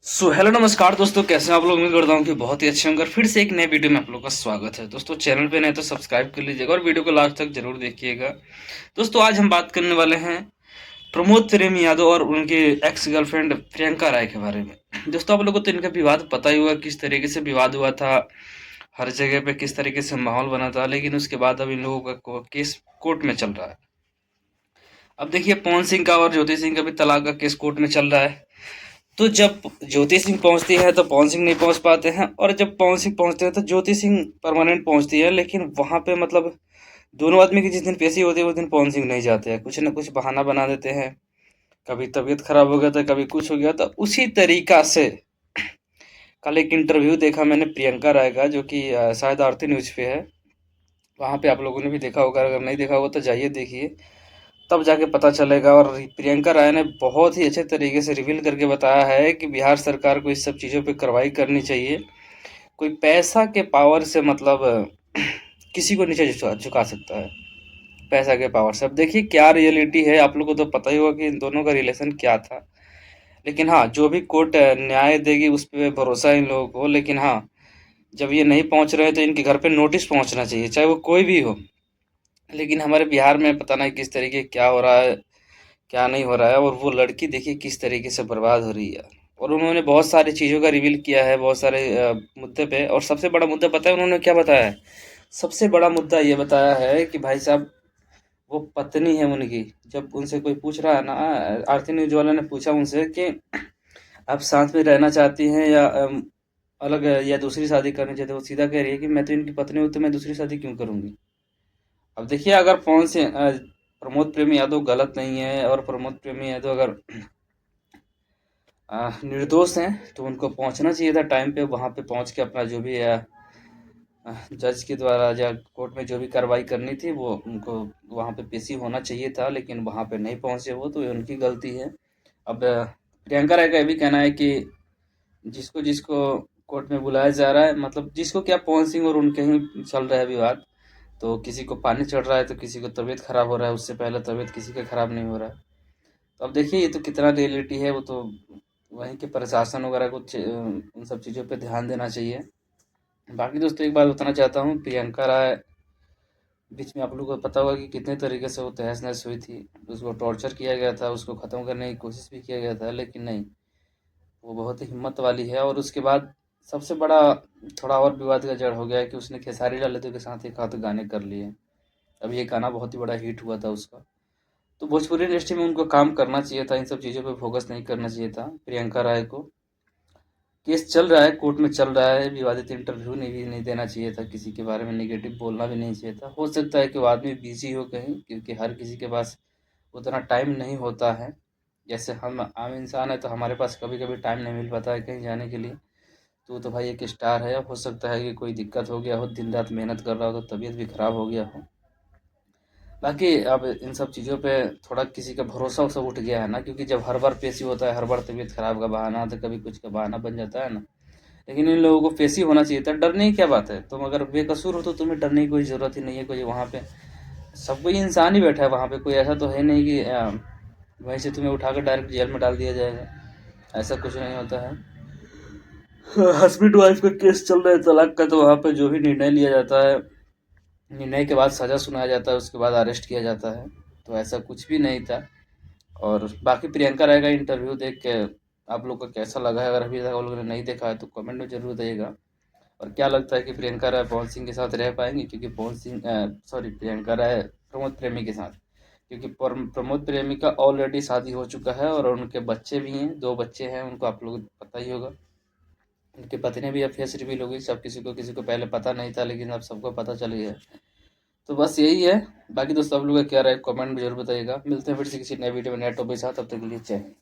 Hello नमस्कार दोस्तों, कैसे हैं आप लोग। उम्मीद करता हूँ कि बहुत ही अच्छे होंगे। और फिर से एक नए वीडियो में आप लोग का स्वागत है। दोस्तों चैनल पे नए तो सब्सक्राइब कर लीजिएगा और वीडियो को लास्ट तक जरूर देखिएगा। दोस्तों आज हम बात करने वाले हैं प्रमोद प्रेम यादव और उनकी एक्स गर्लफ्रेंड प्रियंका राय के बारे में। दोस्तों आप लोगों को तो इनका विवाद पता ही हुआ, किस तरीके से विवाद हुआ था, हर जगह पे किस तरीके से माहौल बना था। लेकिन उसके बाद अब इन लोगों का केस कोर्ट में चल रहा है। अब देखिए, पवन सिंह का और ज्योति सिंह का भी तलाक का केस कोर्ट में चल रहा है। तो जब ज्योति सिंह पहुंचती है तो पवन सिंह नहीं पहुंच पाते हैं, और जब पवन सिंह पहुंचते हैं तो ज्योति सिंह परमानेंट पहुंचती है। लेकिन वहां पे मतलब दोनों आदमी की जिस दिन पेशी होती है उस दिन पवन सिंह नहीं जाते हैं, कुछ ना कुछ बहाना बना देते हैं। कभी तबीयत खराब हो गया था, कभी कुछ हो गया था। उसी तरीका से कल एक इंटरव्यू देखा मैंने प्रियंका राय का, जो कि शायद आरती न्यूज पे है। वहां पे आप लोगों ने भी देखा होगा, अगर नहीं देखा होगा तो जाइए देखिए, तब जाके पता चलेगा। और प्रियंका राय ने बहुत ही अच्छे तरीके से रिवील करके बताया है कि बिहार सरकार को इस सब चीज़ों पे कार्रवाई करनी चाहिए। कोई पैसा के पावर से मतलब किसी को नीचे झुका सकता है, पैसा के पावर से। अब देखिए क्या रियलिटी है, आप लोग को तो पता ही होगा कि इन दोनों का रिलेशन क्या था। लेकिन हाँ, जो भी कोर्ट न्याय देगी उस पे भरोसा है इन लोगों को। लेकिन हाँ, जब ये नहीं पहुंच रहे हैं तो इनके घर पे नोटिस पहुंचना चाहिए, चाहे वो कोई भी हो। लेकिन हमारे बिहार में पता नहीं किस तरीके क्या हो रहा है, क्या नहीं हो रहा है। और वो लड़की देखिए किस तरीके से बर्बाद हो रही है। और उन्होंने बहुत सारी चीज़ों का रिवील किया है, बहुत सारे मुद्दे पे। और सबसे बड़ा मुद्दा पता है उन्होंने क्या बताया है? सबसे बड़ा मुद्दा ये बताया है कि भाई साहब, वो पत्नी है उनकी। जब उनसे कोई पूछ रहा है ना, आरती न्यूज वाला ने पूछा उनसे कि आप साथ में रहना चाहती हैं या अलग, या दूसरी शादी करनी चाहते हैं, वो सीधा कह रही है कि मैं तो इनकी पत्नी हूँ तो मैं दूसरी शादी क्यों करूंगी। अब देखिए, अगर प्रमोद प्रेमी यादव गलत नहीं है, और प्रमोद प्रेमी यादव अगर निर्दोष हैं, तो उनको पहुंचना चाहिए था टाइम पे। वहां पे पहुंच के अपना जो भी जज के द्वारा या कोर्ट में जो भी कार्रवाई करनी थी वो उनको वहां पे पेशी होना चाहिए था। लेकिन वहां पे नहीं पहुंचे वो, तो ये उनकी गलती है। अब प्रियंका राय का ये भी कहना है कि जिसको जिसको कोर्ट में बुलाया जा रहा है, मतलब जिसको क्या, पवन सिंह और उनके ही चल रहा है विवाद। तो किसी को पानी चढ़ रहा है तो किसी को तबीयत खराब हो रहा है, उससे पहले तबीयत किसी का खराब नहीं हो रहा है। तो अब देखिए, ये तो कितना रियलिटी है, वो तो वहीं के प्रशासन वगैरह को उन सब चीज़ों पे ध्यान देना चाहिए। बाकी दोस्तों एक बात बताना चाहता हूँ, प्रियंका राय बीच में आप लोगों को पता होगा कि कितने तरीके से वो तहस नहस हुई थी। उसको टॉर्चर किया गया था, उसको ख़त्म करने की कोशिश भी किया गया था, लेकिन नहीं, वो बहुत ही हिम्मत वाली है। और उसके बाद सबसे बड़ा थोड़ा और विवाद का जड़ हो गया है कि उसने खेसारी लाल यादव के साथ एक आध गाने कर लिए। अब ये गाना बहुत ही बड़ा हिट हुआ था उसका। तो भोजपुरी इंडस्ट्री में उनको काम करना चाहिए था, इन सब चीज़ों पे फोकस नहीं करना चाहिए था प्रियंका राय को। केस चल रहा है, कोर्ट में चल रहा है, विवादित इंटरव्यू नहीं देना चाहिए था, किसी के बारे में नेगेटिव बोलना भी नहीं चाहिए था। हो सकता है कि वो आदमी बिजी हो कहीं, क्योंकि हर किसी के पास उतना टाइम नहीं होता है। जैसे हम आम इंसान है तो हमारे पास कभी कभी टाइम नहीं मिल पाता है कहीं जाने के लिए। तो वो तो भाई एक स्टार है, हो सकता है कि कोई दिक्कत हो गया हो, दिन रात मेहनत कर रहा हो तो तबीयत भी खराब हो गया हो। बाकी अब इन सब चीज़ों पे थोड़ा किसी का भरोसा सब उठ गया है ना, क्योंकि जब हर बार पेशी होता है, हर बार तबीयत खराब का बहाना, तो कभी कुछ का बहाना बन जाता है ना। लेकिन इन लोगों को पेशी होना चाहिए था। डरने की क्या बात है, तुम अगर बेकसूर हो तो तुम्हें डरने की कोई ज़रूरत ही नहीं है। कोई वहाँ पे सब कोई इंसान ही बैठा है वहाँ पे, कोई ऐसा तो है नहीं कि वहीं से तुम्हें उठाकर डायरेक्ट जेल में डाल दिया जाएगा। ऐसा कुछ नहीं होता है। हस्बैंड वाइफ का केस चल रहा है तलाक का, तो वहाँ पे जो भी निर्णय लिया जाता है, निर्णय के बाद सज़ा सुनाया जाता है, उसके बाद अरेस्ट किया जाता है। तो ऐसा कुछ भी नहीं था। और बाकी प्रियंका राय का इंटरव्यू देख के आप लोग को कैसा लगा है? अगर अभी तक आप लोगों ने नहीं देखा है तो कमेंट में जरूर बताइएगा। और क्या लगता है कि प्रियंका राय पवन सिंह के साथ रह पाएंगी? क्योंकि प्रियंका राय प्रमोद प्रेमी के साथ, क्योंकि प्रमोद प्रेमी का ऑलरेडी शादी हो चुका है और उनके बच्चे भी हैं, 2 बच्चे हैं उनको, आप लोग पता ही होगा। उनकी पत्नी भी अब फेस रिवील हो गई, सब किसी को पहले पता नहीं था, लेकिन अब सबको पता चल गया। तो बस यही है। बाकी दोस्तों आप लोग का क्या राय, कमेंट में जरूर बताइएगा। मिलते हैं फिर से किसी नए वीडियो में नए टॉपिक के साथ, तब तक के लिए जय हिंद।